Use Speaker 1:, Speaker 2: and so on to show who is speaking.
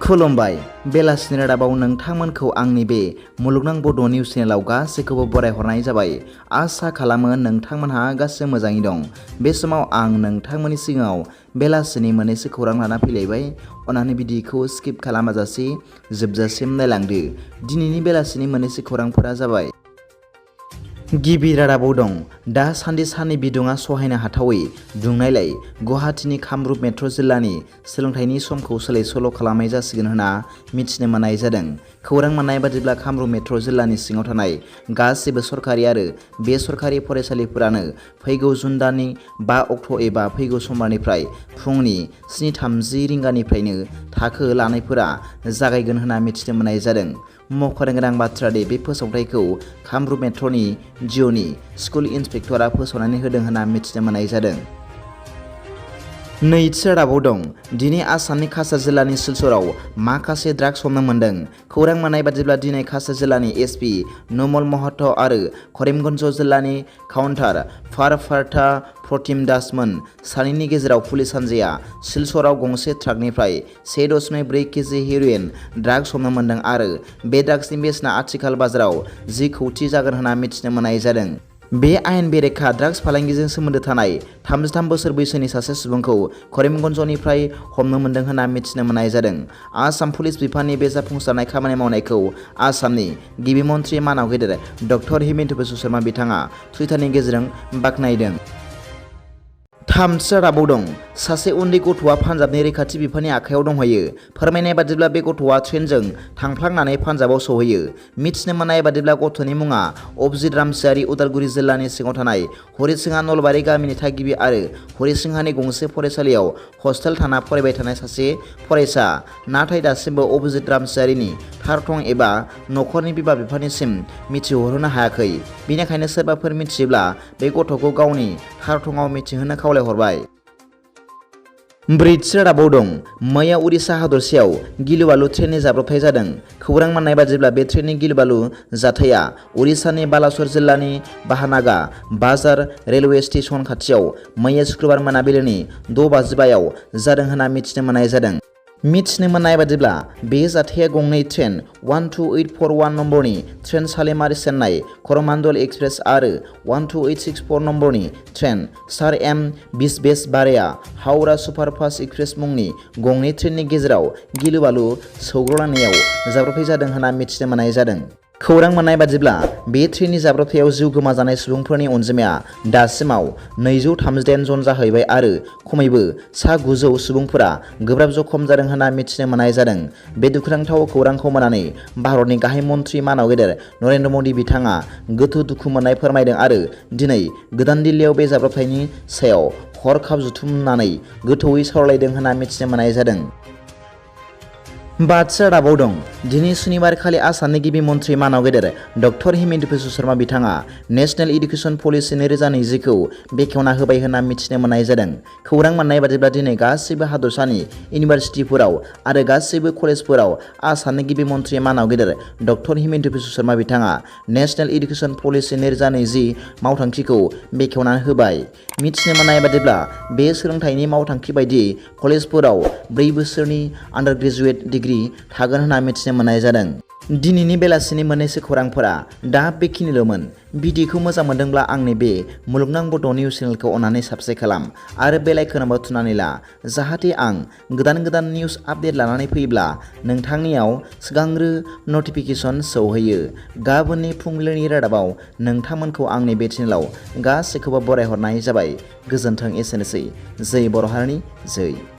Speaker 1: खुलुमबाय बेलासिनि रादाबाव नोंथांमोनखौ आंनि बे मुलुगनां बड' निउस चेनेलाव गासैखौबो बरायहरनाय जाबाय। आसा खालामो नोंथांमोनहा गासै मोजाङै दं। बे समाव आं नोंथांमोननि सिगाङाव बेलासिनि मोननैसो खौरां लाना फैलायबाय। अन्नानै भिडिअखौ स्किप खालामाजासे जोबजासिम नायलांदो। दिनैनि बेलासिनि मोननैसो खौरांफोरा जाबाय। गिबि रादाबाव दं। दासान्दि साननि बिदुङा सहायनो हाथावै दुंनायलाय गुवाहाटीनि कामरुप मेट्र' जिल्लानि सोलोंथाइनि समखौ सोलाय-सोल' खालामनाय जासिगोन होनना मिथिनो मोननाय जादों। खौरां मोननाय बादिब्ला कामरुप मेट्र' जिल्लानि सिङाव थानाय गासैबो सरकारि आरो बेसरकारि फरायसालिफोरानो फैगौ जुन दाननि 5 अक्ट' एबा फैगौ समबारनिफ्राय फुंनि 7:30 रिंगानिफ्रायनो थाखो लानायफोरा जागायगोन होनना मिथिनो मोननाय जादों। मख'नो गोनां बाथ्रा दि बे फोसावथायखौ कामरुप मेट्र'नि जिअ'नि स्कुल इन्सपेक्टरा फोसावनानै होदों होनना मिथिनो मोननाय जादों। नैथि रादाबाव दं। दिनै आसामनि काछार जिल्लानि सिलचराव माखासे ड्राग्स हमनो मोन्दों। खौरां मोननाय बादिब्ला दिनै काछार जिल्लानि एसपि नमल महत आरो करिमगन्ज जिल्लानि काउन्टार फारफार्ता प्रतिम दासमोन सानैनि गेजेराव पुलिस हान्जाया सिलचराव गंसे ट्राकनिफ्राय 1.4 केजि हेर'इन ड्राग्स हमनो मोन्दों आरो बे ड्राग्सनि बेसेना आथिखाल बाजाराव 10 कौटि जागोन होनना मिथिनो मोननाय जादों। बे आयेन बेरेखा ड्राग्स फालांगिजों सोमोन्दो थानाय 33 बोसोर बैसोनि सासे सुबुंखौ करिमगन्जनिफ्राय हमनो मोन्दों होनना मिथिनो मोननाय जादों। आसाम पुलिस बिफाननि बे जाफुंसारनाय खामानि मावनायखौ आसामनि गिबि मन्थ्रि मानाव गेदेर डक्टर हिमन्त बिश्व शर्मा बिथाङा टुइटारनि गेजेरजों बाख्नायदों। थामथि रादाबाव दं। सासे उन्दै गथ'आ पान्जाबनि रैखाथि बिफाननि आखायाव दंहैयो। फोरमायनाय बादिब्ला बे गथ'आ ट्रेनजों थांफ्लांनानै पान्जाबाव सौहैयो। मिथिनो मोननाय बादिब्ला गथ'नि मुङा अभिजित रामसियारि उदालगुरि जिल्लानि सिङाव थानाय हरिसिंहा नलबारि गामिनि थागिबि आरो हरिसिंहानि गंसे फरायसालियाव हस्टेल थाना फरायबाय थानाय सासे फरायसा। नाथाय दासिमबो अभिजित रामसियारिनि थार थं एबा नखरनि बिमा-बिफानिसिम मिथिहरहोनो हायाखै। बेनिखायनो सोरबाफोर मिथियोब्ला बे गथ'खौ गावनि थार थङाव मिथिहोनो खावलायहरबाय। ब्रैथि रादाबाव दं। मैया उरिष्या हादरसायाव गिलु-बालु ट्रेननि जाब्रबथाय जादों। खौरां मोननाय बादिब्ला बे ट्रेननि गिलु-बालु जाथाया उरिष्यानि बालासर जिल्लानि बाहानागा बाजार रेलवे स्टेशन खाथियाव मैया शुक्रबार मोनाबिलिनि 6:55 जादों होनना मिथिनो मोननाय जादों। मिथिनो मोननाय बादिब्ला बे जाथाया गंनै ट्रेन 12841 नम्बरनि ट्रेन सालेमारि चेन्नाइ कर'मान्डल एक्सप्रेस आरो 12864 नम्बरनि ट्रेन स्टार M Visvesvaraya Howrah superfast express मुंनि गंनै ट्रेननि गेजेराव गिलु-बालु सौग्रावलायनायाव जाब्रबथाय जादों होनना मिथिनो मोननाय जादों। खौरां मोननाय बादिब्ला बे ट्रेननि जाब्रबथायाव जिउ गोमाजानाय सुबुंफोरनि अनजिमाया दासिमाव 238 जन जाहैबाय आरो खमैबो सा 900 सुबुंफोरा गोब्राब जखम जादों होनना मिथिनो मोननाय जादों। बे दुखुनांथाव खौरांखौ मोननानै भारतनि गाहाय मन्थ्रि मानाव गेदेर नरेन्द्र मदि बिथाङा गोथौ दुखु मोननाय फोरमायदों आरो दिनै गोदान दिल्लीयाव बे जाब्रबथायनि सायाव हरखाब जथुमनानै गोथौयै सावरायलायदों होनना मिथिनो मोननाय जादों। बाथि रादाबाव दं। दिनै सुनिबारखालि आसामनि गिबि मन्थ्रि मानाव गेदेर डक्टर हिमन्त बिश्व शर्मा बिथाङा नेशनेल इडुकेसन पलिसि 2020 खौ बेखेवना होबाय होनना मिथिनो मोननाय जादों। खौरां मोननाय बादिब्ला दिनै गासैबो हादरसानि इउनिभारसिटिफोराव आरो गासैबो कलेजफोराव आसामनि गिबि मन्थ्रि मानाव गेदेर डक्टर हिमन्त बिश्व शर्मा बिथाङा नेशनेल इडुकेसन पलिसि 2020 मावथांखिखौ बेखेवना होबाय। मिथिनो मोननाय बादिब्ला बे सोलोंथाइनि मावथांखि बायदियै कलेजफोराव 4 बोसोरनि आन्डार ग्रेजुवेट डिग्री थागोन होनना मिथिनो मोननाय जादों। दिनैनि बेलासिनि मोननैसो खौरांफोरा दा बेखिनिल'मोन। भिडिअखौ मोजां मोनदोंब्ला आंनि बे मुलुगनां बड' निउस चेनेलखौ अन्नानै साबस्क्राइब खालाम आरो बेल आइकनआव थुनानै ला, जाहाथे आं गोदान निउस आपडेट लानानै फैयोब्ला नोंथांनियाव सिगांग्रो नटिफिकेसन सौहैयो। गाबोननि फुंबिलिनि रादाबाव नोंथांमोनखौ आंनि बे चेनेलाव गासैखौबो बरायहरनाय जाबाय। गोजोन्थों। एसेनोसै। जै बर' हारिनि जै।